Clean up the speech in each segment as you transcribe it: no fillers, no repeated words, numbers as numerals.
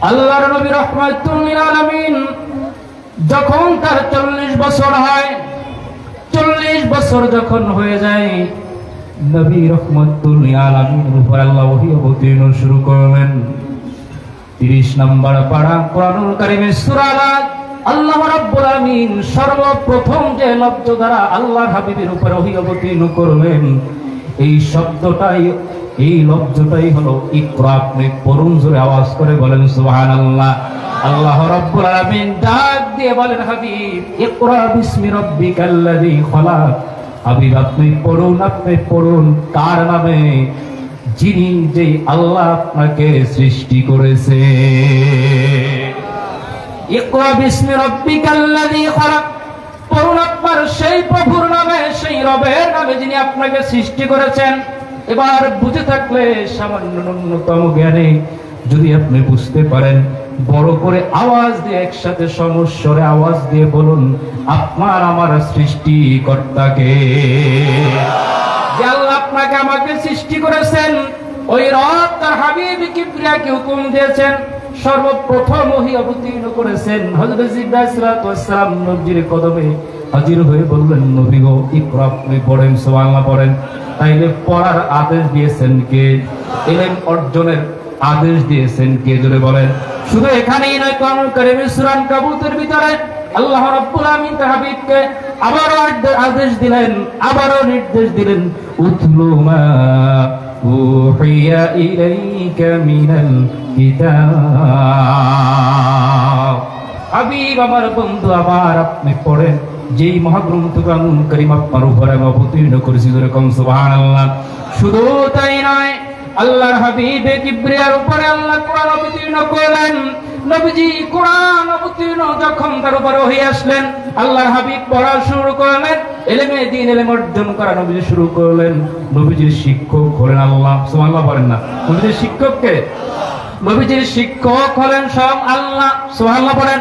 আল্লাহর নবী রাহমাতুল লিল আলামিন যখন তার 40 বছর হয়, 40 বছর যখন হয়ে যায়, নবী রাহমাতুল লিল আলামিনের উপর আল্লাহ ওহী অবতীর্ণ শুরু করলেন। 30 নম্বর পারা কোরআনুল কারীমের সূরা আলাদ, আল্লাহ রাব্বুল আলামিন সর্বপ্রথম যে লফজ দ্বারা আল্লাহর হাবিবের উপর ওহী অবতীর্ণ করলেন, এই শব্দটাই, এই লফজটাই হলো ইকরা। আপনি পড়ুন, জোরে আওয়াজ করে বলেন সুবহানাল্লাহ। আল্লাহ রাব্বুল আলামিন ডাক দিয়ে বলেন, হাবিব ইকরা বিসমি রাব্বিকাল্লাযী খলাক। হাবিব আপনি পড়ুন, আপনি পড়ুন কার নামে? যিনি, যে আল্লাহ আপনাকে সৃষ্টি করেছে। ইকরা বিসমি রাব্বিকাল্লাযী খলাক, পড়ুন আপনার সেই প্রভুর নামে, সেই রবের নামে যিনি আপনাকে সৃষ্টি করেছেন। এবার বুঝে থাকলে সামান্য ন্যূনতম জ্ঞানে যদি আপনি বুঝতে পারেন, বড় করে আওয়াজ দিয়ে একসাথে সমস্বরে আওয়াজ দিয়ে বলুন, আপনার আমার সৃষ্টিকর্তাকে, যে আল্লাহ আপনাকে আমাকে সৃষ্টি করেছেন, ওই রব তার হাবিব কিবরিয়াকে হুকুম দিয়েছেন, সর্বপ্রথম ওহী অবতীর্ণ করেছেন। হযরত জিবরাইল আলাইহিস সালাম নবীর কদমে হাজির হয়ে বললেন, নবী গো ইকরা, আপনি পড়েন, সুবহানাল্লাহ পড়েন। তাইলে পড়ার আদেশ দিয়েছেন কে? ইলম অর্জনের আদেশ দিয়েছেন কে? জোরে বলেন। শুধু এখানেই নয়, কোরআনুল কারীমের সূরা আনকাবুতের ভিতরে আল্লাহ রাব্বুল আমিন তার হাবিবকে আবারও আদেশ দিলেন, আবারও নির্দেশ দিলেন, উতলু মা উহিয়া ইলাইকা মিনাল কিতাব। হাবিব আমার, বন্ধু আমার, আপনি পড়েন যেই মহাগ্রন্থ কোরআনুল কারীম আপনার উপরে অবতীর্ণ করেছি, যেরকম সুবহানাল্লাহ। শুধু তাই নয়, আল্লাহর হাবিব কিবরিয়ার উপরে আল্লাহ কোরআন অবতীর্ণ করলেন। নবীজি কোরআন অবতীর্ণ যখন তার উপরে ওহী আসলেন, আল্লাহর হাবিব পড়া শুরু করলেন, ইলমে দ্বীন, ইলম অর্জন করা নবীজি শুরু করলেন। নবীজির শিক্ষক হলেন আল্লাহ, সুবহানাল্লাহ বলেন না? নবীজির শিক্ষক কে? নবীজির শিক্ষক হলেন সব আল্লাহ, সুবহানাল্লাহ বলেন।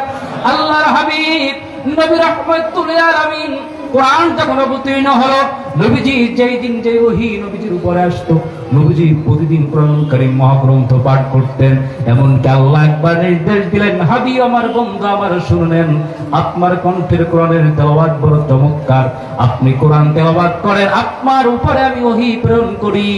আল্লাহর হাবিব নবী রাহমাতুল লিল আলামিন কোরআন যখন অবতীর্ণ হলো, নবীজি যেই দিন যে ওহী নবীজির উপরে আসতো, নবীজি প্রতিদিন কোরআনুল কারীম মহাগ্রন্থ পাঠ করতেন। এমনকি আল্লাহ একবার নির্দেশ দিলেন, হাবিব আমার, বন্ধু আমার, শুনেন, আপনার কণ্ঠের কোরআনের তেলাওয়াত বড় চমৎকার, আপনি কোরআন তেলাওয়াত করেন, আপনার উপরে আমি ওহী প্রেরণ করি।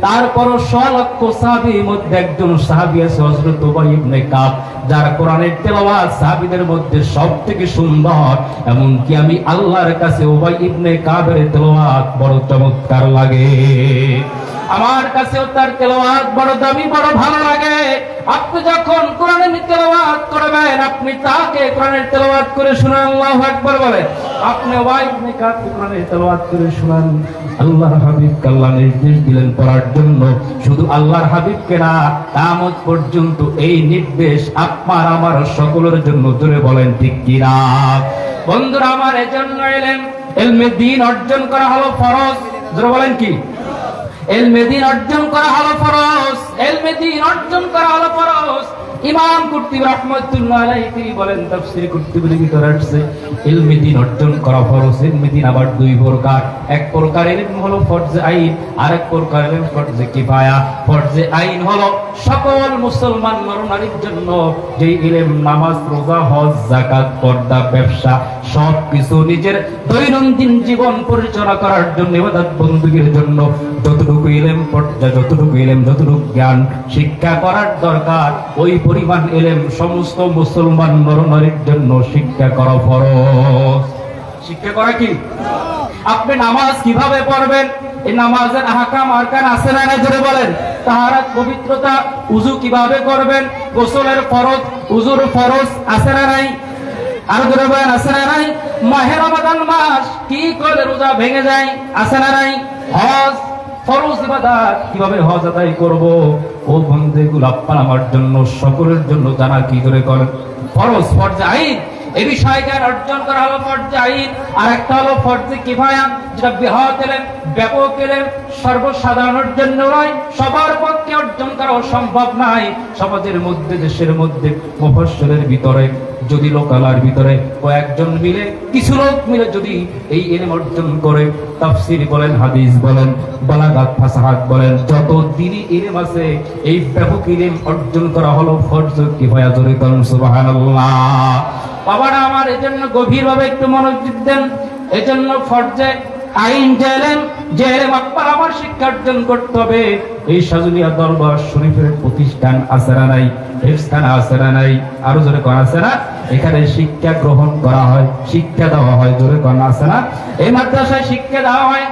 তারপর 100 লক্ষ সাহাবীর মধ্যে একজন সাহাবী আছে হযরত উবাই ইবনে কাব, যার কোরআনের তেলাওয়াত সাহাবীদের মধ্যে সবথেকে সুন্দর। এমনকি আমি আল্লাহর কাছে উবাই ইবনে কাবের তেলাওয়াত বড় চমৎকার লাগে, আমার কাছেও তার তেলাওয়াত বড় দামি, বড় ভালো লাগে। আপনি যখন কোরআনের তেলাওয়াত করবেন, আপনি তাকে কোরআনের তেলাওয়াত করে শুনান, আল্লাহু আকবার বলে। আপনি উবাই ইবনে কাবকে কোরআনের তেলাওয়াত করে শুনান। আল্লাহর হাবিবকে আল্লাহ নির্দেশ দিলেন পড়ার জন্য। শুধু আল্লাহর হাবিবকে না, কিয়ামত পর্যন্ত এই নির্দেশ আপনার আমার সকলের জন্য। জোরে বলেন ঠিক কি না? বন্ধুরা আমার, এজন্য ইলমে দ্বীন অর্জন করা হলো ফরজ। জোরে বলেন কি? ইলমে দ্বীন অর্জন করা হলো ফরজ, ইলমে দ্বীন অর্জন করা হলো ফরজ। ইমাম কুরতুবী রাহমাতুল্লাহ আলাইহি তিনি বলেন, তাফসীর কুরতুবীর ভিতরে আছে, ইলমে দ্বীন অর্জন করা ফরজ। ইলমে দ্বীন আবার দুই প্রকার, এক প্রকার ইলম হলো ফরজে আইন, আরেক প্রকার ইলম ফরজে কিফায়া। ফরজে আইন হলো সকল মুসলমান নর-নারীর জন্য, যেই ইলম নামাজ, রোজা, হজ, যাকাত, পর্দা, ব্যবসা সবকিছু নিজের দৈনন্দিন জীবন পরিচালনা করার জন্য, ইবাদত বندگির জন্য যতটুকু ইলম পর্যায়ে, যতটুকু ইলম, যতটুকু জ্ঞান শিক্ষা করার দরকার, ওই পরিমাণ ইলম সমস্ত মুসলমান নর-নারীর জন্য শিক্ষা করা ফরজ। শিক্ষা করা কি? আপনি নামাজ কিভাবে পড়বেন, এই নামাজের আহকাম আরকান আছে না? জোরে বলেন। তাহারাত, পবিত্রতা, উযু কিভাবে করবেন, গোসলের ফরজ, উযুর ফরজ আছে না নাই? আর জোরে বলেন, আছে না নাই? মাহে রমাদান মাস কি করে রোজা ভেঙে যায়, আছে না নাই? হজ ফরজ ইবাদত, কিভাবে হজ আদায় করব, ও বন্দেগুলো আপনার আমার জন্য, সকলের জন্য জানা কি করে করেন ফরজ, ফরজে আইন। এই বিষয়ে জ্ঞান অর্জন করা হলো ফরজে আইন, আর একটা হলো ফরজে কিফায়া, যেটা বৃহৎ এলেম, ব্যাপক এলেম, সর্বসাধারণের জন্য নয়, সবার পক্ষে অর্জন করা সম্ভব নয়। সমাজের মধ্যে, দেশের মধ্যে, মুফাসসিরের ভিতরে যদি লোকালার ভিতরে কয়েকজন মিলে, কিছু লোক মিলে যদি এই ইলম অর্জন করে, তাফসীর বলেন, হাদিস বলেন, বালাগাত, ফাসাহাত বলেন, যত দ্বীনি ইলম আছে, এই ব্যাপক ইলম অর্জন করা হলো ফরজ কিফায়া। জোরে বলুন সুবহানাল্লাহ। বাবারা আমার, এজন্য গভীরভাবে একটু মনোযোগ দেন। এজন্য ফরজে আইন যে ইলম আপনার আমার শিক্ষা অর্জন করতে হবে। এই সাজুলিয়া দরবার শরীফের প্রতিষ্ঠান আছে না নাই? হেফজখানা আছে না নাই? আরো জোরে কোন আছে না? এখানে শিক্ষা গ্রহণ করা হয়, শিক্ষা দেওয়া হয়। জোরে কোন আছে না? এই মাদ্রাসায় শিক্ষা দেওয়া হয়।